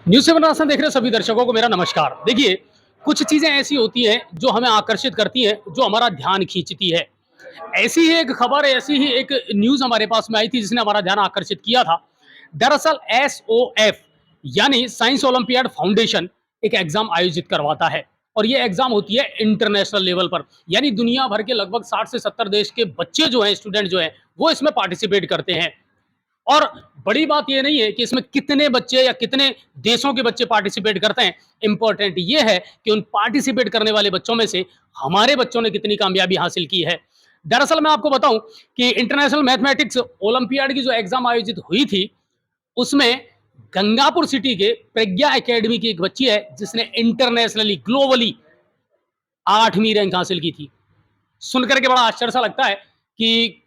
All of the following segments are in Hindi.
न्यूज़ सेवन आसन देख रहे सभी दर्शकों को मेरा नमस्कार। देखिए, कुछ चीज़ें ऐसी होती हैं जो हमें आकर्षित करती हैं, जो हमारा ध्यान खींचती है। ऐसी ही एक खबर, ऐसी ही एक न्यूज़ हमारे पास में आई थी जिसने हमारा ध्यान आकर्षित किया था। दरअसल एसओएफ यानी साइंस ओलंपियाड फाउंडेशन एक एग्ज़ाम आयोजित करवाता है और ये एग्ज़ाम होती है इंटरनेशनल लेवल पर। यानी दुनिया भर के लगभग 60 से 70 देश के बच्चे जो हैं, स्टूडेंट जो हैं, वो इसमें पार्टिसिपेट करते हैं। और बड़ी बात ये नहीं है कि इसमें कितने बच्चे या कितने देशों के बच्चे पार्टिसिपेट करते हैं। इंपॉर्टेंट ये है कि उन पार्टिसिपेट करने वाले बच्चों में से हमारे बच्चों ने कितनी कामयाबी हासिल की है। दरअसल मैं आपको बताऊं कि इंटरनेशनल मैथमेटिक्स ओलंपियाड की जो एग्जाम आयोजित हुई थी, उसमें गंगापुर सिटी के प्रज्ञा एकेडमी की एक बच्ची है जिसने इंटरनेशनली ग्लोबली 8वीं रैंक हासिल की थी। सुनकर के बड़ा आश्चर्य सा लगता है कि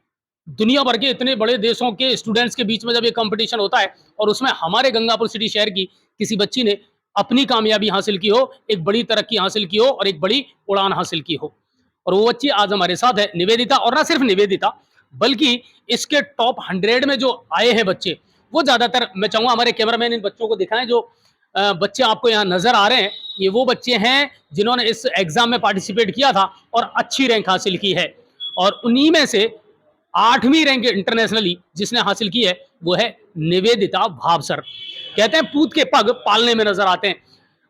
दुनिया भर के इतने बड़े देशों के स्टूडेंट्स के बीच में जब ये कंपटीशन होता है और उसमें हमारे गंगापुर सिटी शहर की किसी बच्ची ने अपनी कामयाबी हासिल की हो, एक बड़ी तरक्की हासिल की हो और एक बड़ी उड़ान हासिल की हो। और वो बच्ची आज हमारे साथ है, निवेदिता। और ना सिर्फ निवेदिता, बल्कि इसके टॉप 100 में जो आए हैं बच्चे, वो ज़्यादातर, मैं चाहूँगा हमारे कैमरामैन इन बच्चों को दिखाएँ। जो बच्चे आपको यहाँ नज़र आ रहे हैं, ये वो बच्चे हैं जिन्होंने इस एग्ज़ाम में पार्टिसिपेट किया था और अच्छी रैंक हासिल की है। और उन्हीं में से 8वीं रैंक इंटरनेशनली जिसने हासिल की है, वो है निवेदिता भावसर। कहते हैं पूत के पग पालने में नज़र आते हैं।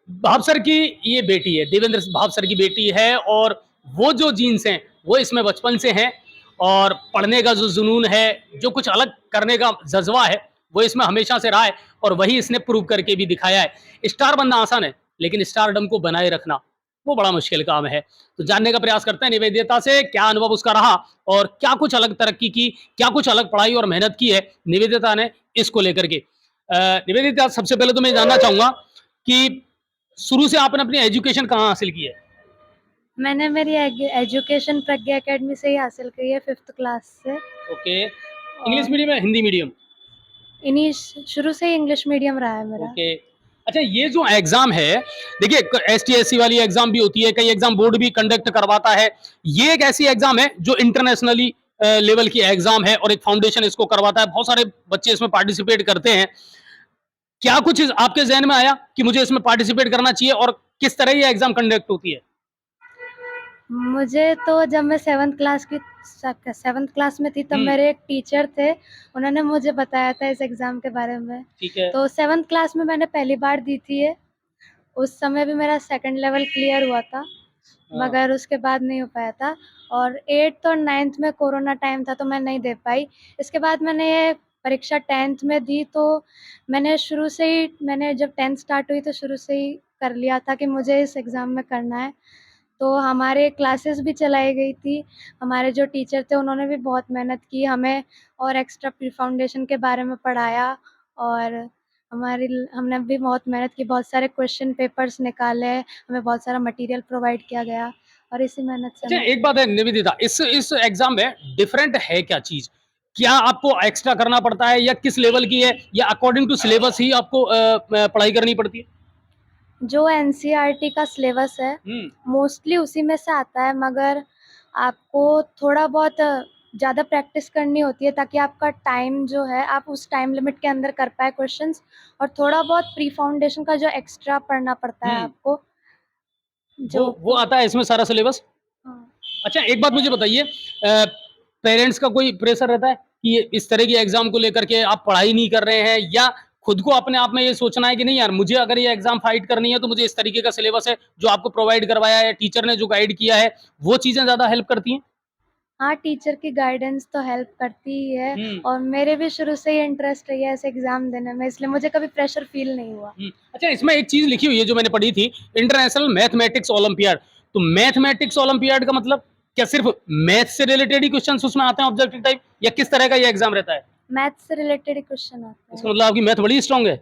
भावसर की ये बेटी है, देवेंद्र भावसर की बेटी है। और वो जो जीन्स हैं, वो इसमें बचपन से हैं। और पढ़ने का जो जुनून है, जो कुछ अलग करने का जज्बा है, वो इसमें हमेशा से रहा है और वही इसने प्रूव करके भी दिखाया है। स्टार बनना आसान है, लेकिन स्टारडम को बनाए रखना वो बड़ा मुश्किल काम है। तो जानने का प्रयास करते हैं निवेदिता से, क्या अनुभव उसका रहा और क्या कुछ अलग तरक्की की, क्या कुछ अलग पढ़ाई और मेहनत की है निवेदिता ने इसको लेकर के। निवेदिता, सबसे पहले तो मैं जानना चाहूंगा कि शुरू से आपने अपनी एजुकेशन कहाँ हासिल की है? मैंने मेरी एजुकेशन प्रज्ञा एकेडमी से ही हासिल की है, 5th क्लास से। ओके। इंग्लिश और मीडियम या हिंदी मीडियम? इन्हीं शुरू से ही इंग्लिश मीडियम रहा है मेरा। ओके। अच्छा, ये जो एग्जाम है, देखिए एसटीएससी वाली एग्जाम भी होती है, कई एग्जाम बोर्ड भी कंडक्ट करवाता है। ये एक ऐसी एग्जाम है जो इंटरनेशनली लेवल की एग्जाम है और एक फाउंडेशन इसको करवाता है। बहुत सारे बच्चे इसमें पार्टिसिपेट करते हैं। क्या कुछ आपके जहन में आया कि मुझे इसमें पार्टिसिपेट करना चाहिए और किस तरह ये एग्जाम कंडक्ट होती है? मुझे तो जब मैं 7th क्लास में थी, तब हम्म। मेरे एक टीचर थे, उन्होंने मुझे बताया था इस एग्ज़ाम के बारे में। ठीक है। तो 7th क्लास में मैंने पहली बार दी थी ये। उस समय भी मेरा सेकंड लेवल क्लियर हुआ था, हाँ। मगर उसके बाद नहीं हो पाया था। और 8th और 9th में कोरोना टाइम था, तो मैं नहीं दे पाई। इसके बाद मैंने ये परीक्षा 10th में दी, तो मैंने शुरू से ही, मैंने जब 10th स्टार्ट हुई तो शुरू से ही कर लिया था कि मुझे इस एग्ज़ाम में करना है। तो हमारे क्लासेस भी चलाई गई थी। हमारे जो टीचर थे उन्होंने भी बहुत मेहनत की हमें, और एक्स्ट्रा प्री फाउंडेशन के बारे में पढ़ाया। और हमने भी बहुत मेहनत की, बहुत सारे क्वेश्चन पेपर्स निकाले, हमें बहुत सारा मटेरियल प्रोवाइड किया गया, और इसी मेहनत से अच्छा, हम। एक बात है निवेदिता, इस एग्जाम में डिफरेंट है क्या चीज? क्या आपको एक्स्ट्रा करना पड़ता है या किस लेवल की है, या अकॉर्डिंग टू सिलेबस ही आपको पढ़ाई करनी पड़ती है? जो एनसीईआरटी का सिलेबस है, हम्म। मोस्टली उसी में से आता है, मगर आपको थोड़ा बहुत ज़्यादा प्रैक्टिस करनी होती है, ताकि आपका टाइम जो है, आप उस टाइम लिमिट के अंदर कर पाए क्वेश्चंस। और थोड़ा बहुत प्री फाउंडेशन का जो एक्स्ट्रा पढ़ना पड़ता है हम्म। आपको, वो जो वो आता है इसमें सारा सिलेबस? हाँ। अच्छा, एक बात मुझे बताइए, पेरेंट्स का कोई प्रेशर रहता है कि ये इस तरह की एग्जाम को लेकर के आप पढ़ाई नहीं कर रहे हैं, या खुद को अपने आप में ये सोचना है कि नहीं यार, मुझे अगर ये एग्जाम फाइट करनी है तो मुझे इस तरीके का सिलेबस है जो आपको प्रोवाइड करवाया है, टीचर ने जो गाइड किया है, वो चीजें ज्यादा हेल्प करती हैं? हाँ, टीचर की गाइडेंस तो हेल्प करती ही है, हम्म। और मेरे भी शुरू से ही इंटरेस्ट रही है इस एग्ज़ाम देने में, इसलिए मुझे कभी प्रेशर फ़ील नहीं हुआ। अच्छा, इसमें एक चीज लिखी हुई है जो मैंने पढ़ी थी, इंटरनेशनल मैथमेटिक्स ओलंपियाड। तो मैथमेटिक्स ओलंपियाड का मतलब क्या सिर्फ मैथ से रिलेटेड ही क्वेश्चंस उसमें आते हैं ऑब्जेक्टिव टाइप, या किस तरह का ये एग्जाम रहता है? मैथ्स से रिलेटेड ही क्वेश्चन आते इसका हैं। मतलब आपकी मैथ बड़ी स्ट्रांग है।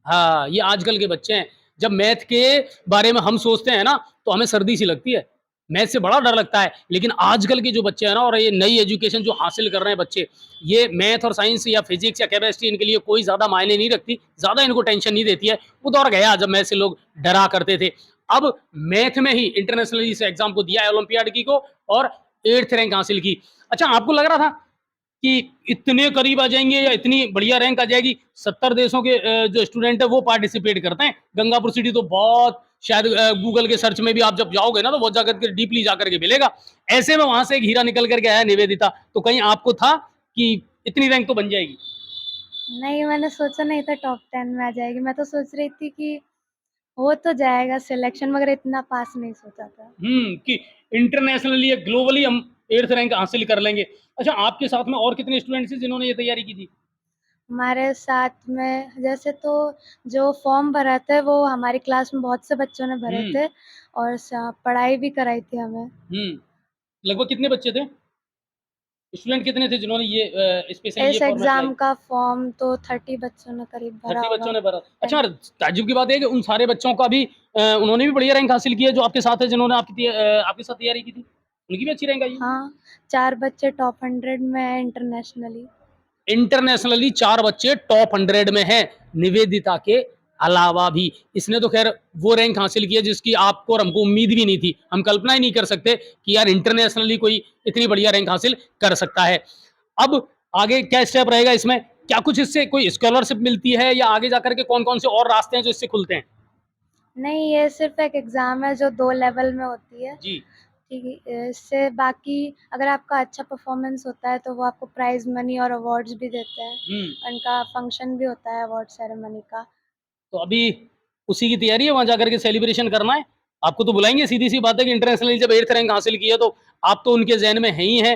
हाँ, ये आजकल के बच्चे हैं। जब मैथ के बारे में हम सोचते हैं ना, तो हमें सर्दी सी लगती है। मैथ से बड़ा डर लगता है। लेकिन आजकल के जो बच्चे हैं ना, और ये नई एजुकेशन जो हासिल कर रहे हैं बच्चे, ये मैथ और साइंस या फिजिक्स या केमिस्ट्री इनके लिए कोई ज़्यादा मायने नहीं रखती, ज़्यादा इनको टेंशन नहीं देती है। वो दौर गया जब मैथ से लोग डरा करते थे। अब मैथ में ही इंटरनेशनली इस एग्ज़ाम को दिया है ओलंपियाड की को, और 8th रैंक हासिल की। अच्छा, आपको लग रहा था कि इतने करीब आ जाएँगे या इतनी बढ़िया रैंक आ जाएगी। 70 देशों के जो स्टूडेंट है वो पार्टिसिपेट करते हैं। गंगापुर सिटी तो बहुत शायद गूगल के सर्च में भी आप जब जाओगे ना तो बहुत जाकर के डीपली जाकर के मिलेगा। ऐसे में वहाँ से एक हीरा निकल कर के आया निवेदिता। तो कहीं आपको था कि इतनी रैंक तो बन जाएगी? नहीं, मैंने सोचा नहीं था टॉप 10 में आ जाएगी। मैं तो सोच रही थी कि हो तो जाएगा सिलेक्शन, मगर इतना पास नहीं सोचा था। कि इंटरनेशनली या ग्लोबली हम 8th रैंक हासिल कर लेंगे। अच्छा, आपके साथ में और कितने स्टूडेंट्स थे जिन्होंने ये तैयारी की थी? हमारे साथ में जैसे तो जो फॉर्म भरा था वो हमारी क्लास में बहुत से बच्चों ने भरे हुँ, थे और पढ़ाई भी कराई थी हमें। हुँ। लगभग कितने बच्चे थे? स्टूडेंट कितने थे जिन्होंने ये स्पेशली ये इस फॉर्मेट अप्लाई एग्ज़ाम का फॉर्म तो 30 बच्चों ने करीब भरा 30 बच्चों होगा। ने भरा। अच्छा, 10 ताज्जुब की बात है कि उन सारे बच्चों का भी उन्होंने भी बढ़िया रैंक हासिल की है जो आपके साथ है जिन्होंने आपके साथ तैयारी की थी? उनकी भी अच्छी रैंक आई है? हाँ, 4 बच्चे टॉप 100 में हैं इंटरनेशनली। इंटरनेशनली 4 बच्चे टॉप 100 में हैं, निवेदिता के अलावा भी। इसने तो ख़ैर वो रैंक हासिल की है जिसकी आपको और हमको उम्मीद भी नहीं थी। हम कल्पना ही नहीं कर सकते कि यार इंटरनेशनली कोई इतनी बढ़िया रैंक हासिल कर सकता है। अब आगे क्या स्टेप रहेगा इसमें? क्या कुछ इससे कोई स्कॉलरशिप मिलती है या आगे जाकर के कौन-कौन से और रास्ते हैं जो इससे खुलते हैं? नहीं, ये सिर्फ़ एक एग्ज़ाम है जो 2 लेवल में होती है। जी। ठीक है, इससे बाकी अगर आपका अच्छा परफ़ॉर्मेंस होता है तो वो आपको प्राइज़ मनी और अवार्ड्स भी देते हैं। हुँ। उनका फंक्शन भी होता है अवार्ड सेरेमनी का। तो अभी उसी की तैयारी है वहाँ जाकर के सेलिब्रेशन करना है? आपको तो बुलाएँगे, सीधी-सी बात है कि इंटरनेशनली जब 8th रैंक हासिल की है तो आप तो उनके ज़हन में हैं ही हैं।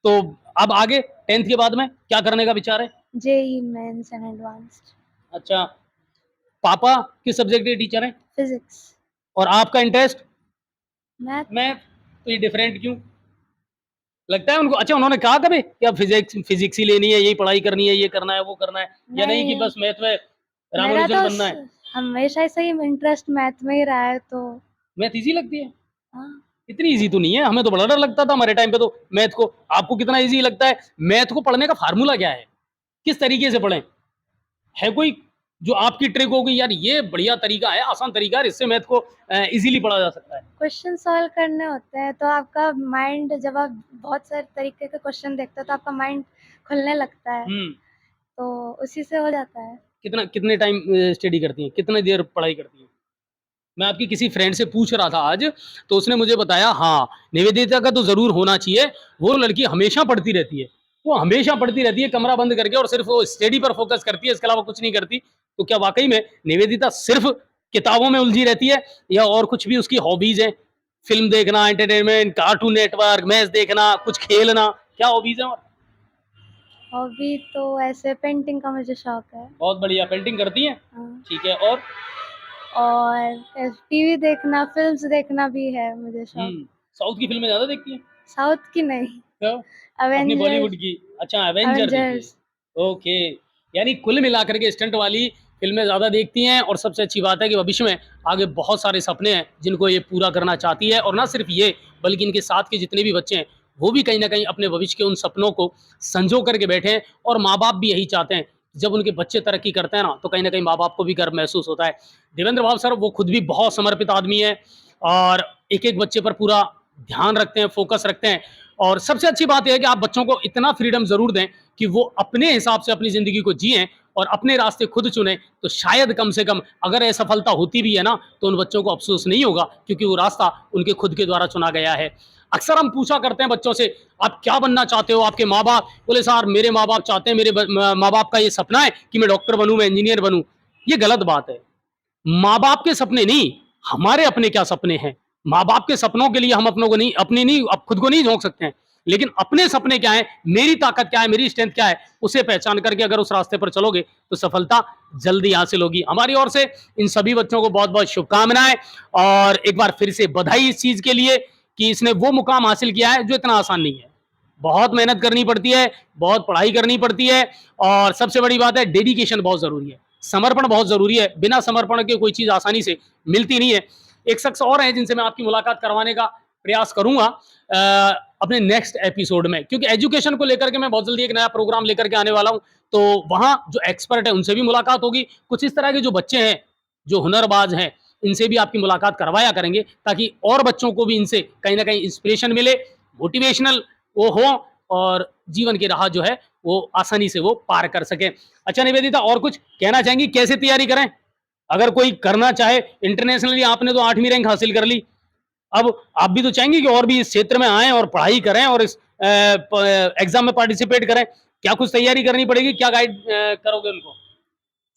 तो अब आगे 10th के बाद में क्या करने का विचार है? जेईई मेन्स एंड एडवांस्ड अच्छा, पापा किस सब्जेक्ट के टीचर हैं? फिज़िक्स, और आपका इंटरेस्ट? मैथ। मैथ। तो ये डिफरेंट क्यों? लगता है उनको अच्छा उन्होंने कहा कभी कि अब फिज़िक्स ही लेनी है, यही पढ़ाई करनी है, ये करना है, वो करना है या नहीं कि नहीं, बस मैथ में मेरा रामानुजन तो बनना है? हमेशा से ही इंटरेस्ट मैथ में ही रहा है तो मैथ ईज़ी लगती है? हाँ, इतनी ईज़ी तो नहीं है, हमें तो बड़ा डर लगता था हमारे टाइम पे तो मैथ को। आपको कितना ईज़ी लगता है? मैथ को पढ़ने का फ़ॉर्मूला क्या है? किस तरीके से पढ़ें? है कोई जो आपकी ट्रिक हो कि यार ये बढ़िया तरीका है, आसान तरीका है, इससे मैथ को ईज़िली पढ़ा जा सकता है? क्वेश्चन सॉल्व करने होते हैं तो आपका माइंड जब आप बहुत सारे तरीके के क्वेश्चन देखते हो तो आपका माइंड खुलने लगता है, हुँ। तो उसी से हो जाता है। कितने टाइम स्टडी करती हैं? कितने देर पढ़ाई करती हैं? मैं आपकी किसी फ्रेंड से पूछ रहा था आज, तो उसने मुझे बताया हाँ, निवेदिता का तो ज़रूर होना चाहिए, वो लड़की हमेशा पढ़ती रहती है। वो हमेशा पढ़ती रहती है कमरा बंद करके और सिर्फ़ वो स्टडी पर फ़ोकस करती है, इसके अलावा कुछ नहीं करती। तो क्या वाक़ई में निवेदिता सिर्फ़ किताबों में उलझी रहती है या और कुछ भी उसकी हॉबीज़ हैं? फ़िल्म देखना, एंटरटेनमेंट, कार्टून नेटवर्क, मैच देखना, कुछ खेलना, क्या हॉबीज़ हैं और? हॉबी तो ऐसे पेंटिंग का मुझे शौक है। बहुत बढ़िया, पेंटिंग करती हैं? हाँ, ठीक है और? और टीवी देखना, फ़िल्म्स देखना भी है मुझे शौक। साउथ की फ़िल्में ज़्यादा देखती हैं? साउथ की नहीं, क्यों? अपनी बॉलीवुड अवेंजर्स की। अच्छा एवेंजर देखी अवेंजर्स है। ओके। यानी कुल मिलाकर के स्टंट वाली फ़िल्में ज़्यादा देखती हैं और सबसे अच्छी बात है कि भविष्य में आगे बहुत सारे सपने हैं जिनको ये पूरा करना चाहती है और ना सिर्फ़ ये बल्कि इनके साथ के जितने भी बच्चे हैं, वो भी कहीं न कहीं अपने भविष्य के उन सपनों को संजो कर के बैठे हैं और माँ-बाप भी यही चाहते हैं। जब उनके बच्चे तरक्की करते हैं ना, तो कहीं न कहीं माँ-बाप को भी गर्व महसूस होता है। देवेंद्र भाव सर वो खुद भी बहुत समर्पित आदमी हैं और एक-एक बच्चे पर पूरा ध्यान रखते हैं, फ़ोकस रखते हैं और सबसे अच्छी बात ये है कि आप बच्चों को इतना फ्रीडम ज़रूर दें कि वो अपने हिसाब से अपनी ज़िंदगी को जिएँ और अपने रास्ते खुद चुनें, तो शायद कम से कम अगर असफलता होती भी है ना, तो उन बच्चों को अफ़सोस नहीं होगा क्योंकि वो रास्ता उनके खुद के द्वारा चुना गया है। अक्सर हम पूछा करते हैं बच्चों से, "आप क्या बनना चाहते हो? आपके माँ-बाप?" बोले, "सर मेरे माँ-बाप चाहते हैं मेरे माँ-बाप का ये सपना है कि मैं डॉक्टर बनूँ, मैं इंजीनियर बनूँ।" ये गलत बात है। माँ-बाप के सपने नहीं, हमारे अपने क्या सपने हैं। माँ-बाप के सपनों के लिए हम अपनों को नहीं अपने नहीं अब खुद को नहीं झोंक सकते हैं। लेकिन अपने सपने क्या हैं, मेरी ताकत क्या है, मेरी स्ट्रेंथ क्या है, उसे पहचान करके अगर उस रास्ते पर चलोगे, तो सफलता जल्दी हासिल होगी। हमारी ओर से इन सभी बच्चों को बहुत-बहुत शुभकामनाएँ और एक बार फिर से बधाई इस चीज़ के लिए कि इसने वो मुकाम हासिल किया है, जो इतना आसान नहीं है। बहुत मेहनत करनी पड़ती है, बहुत पढ़ाई करनी पड़ती है और सबसे बड़ी बात है डेडिकेशन बहुत ज़रूरी है। समर्पण बहुत ज़रूरी है, बिना समर्पण के कोई चीज़ आसानी से मिलती नहीं है। एक शख्स और हैं जिनसे मैं आपकी मुलाकात करवाने का प्रयास करूँगा अपने नेक्स्ट एपिसोड में क्योंकि एजुकेशन को लेकर के मैं बहुत जल्दी एक नया प्रोग्राम लेकर के आने वाला हूँ। तो वहाँ जो एक्सपर्ट है उनसे भी मुलाकात होगी। कुछ इस तरह के जो बच्चे हैं, जो हुनरबाज़ हैं, इनसे भी आपकी मुलाकात करवाया करेंगे ताकि और बच्चों को भी इनसे कहीं न कहीं इंस्पिरेशन मिले, मोटिवेशनल वो हो और जीवन की राह जो है वो आसानी से वो पार कर सके। अच्छा निवेदिता, और कुछ कहना चाहेंगी, कैसे तैयारी करें? अगर कोई करना चाहे इंटरनेशनली, आपने तो 8वीं रैंक हासिल कर ली, अब आप भी तो चाहेंगे कि और भी इस क्षेत्र में आएँ और पढ़ाई करें और इस एग्ज़ाम में पार्टिसिपेट करें। क्या कुछ तैयारी करनी पड़ेगी? क्या गाइड करोगे उनको?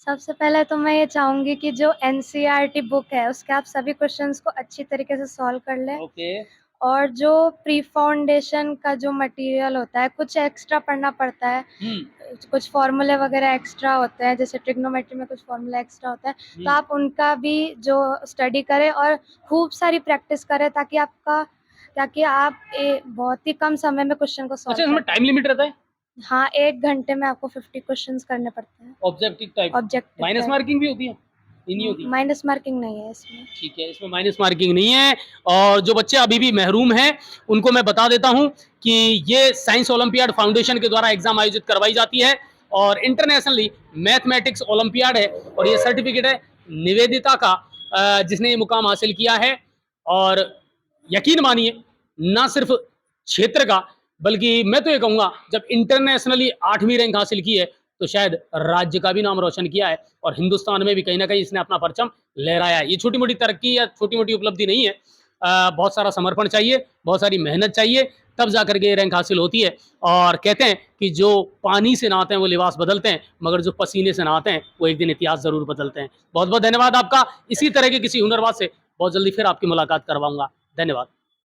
सबसे पहले तो मैं ये चाहूँगी कि जो एनसीईआरटी बुक है, उसके आप सभी क्वेश्चंस को अच्छी तरीके से सॉल्व कर लें। ओके। और जो प्री फाउंडेशन का जो मटेरियल होता है, कुछ एक्स्ट्रा पढ़ना पड़ता है। हुँ, कुछ फ़ॉर्मूले वगैरह एक्स्ट्रा होते हैं, जैसे ट्रिग्नोमेट्री में कुछ फ़ॉर्मूला एक्स्ट्रा होता है, तो हुँ। आप उनका भी जो स्टडी करें और खूब सारी प्रैक्टिस करें, ताकि आप बहुत ही कम समय में क्वेश्चन को अच्छा, सॉल्व कर इसमें टाइम पाएँ। लिमिट रहता है? हाँ, 1 घंटे में आपको 50 क्वेश्चंस करने पड़ते हैं, objective type? Objective minus type. Marking भी होती है? ये नहीं होती? माइनस मार्किंग नहीं है इसमें। ठीक है, इसमें माइनस मार्किंग नहीं है। और जो बच्चे अभी भी महरूम हैं, उनको मैं बता देता हूँ कि ये साइंस ओलंपियाड फाउंडेशन के द्वारा एग्ज़ाम आयोजित करवाई जाती है और इंटरनेशनली मैथमेटिक्स ओलंपियाड है और ये सर्टिफ़िकेट है निवेदिता का, जिसने ये मुकाम हासिल किया है। और यकीन मानिए, ना सिर्फ़ क्षेत्र का, बल्कि मैं तो ये कहूँगा, जब इंटरनेशनली 8वीं रैंक हासिल की है, तो शायद राज्य का भी नाम रोशन किया है और हिंदुस्तान में भी कहीं न कहीं इसने अपना परचम लहराया है। ये छोटी-मोटी तरक्की या छोटी-मोटी उपलब्धि नहीं है। बहुत सारा समर्पण चाहिए, बहुत सारी मेहनत चाहिए, तब जाकर के ये रैंक हासिल होती है। और कहते हैं कि जो पानी से नहाते हैं वो लिबास बदलते हैं, मगर जो पसीने से नहाते हैं वो एक दिन इतिहास ज़रूर बदलते हैं। बहुत-बहुत धन्यवाद आपका। इसी तरह के किसी हुनरबाज से बहुत जल्दी फिर आपकी मुलाकात करवाऊँगा। धन्यवाद।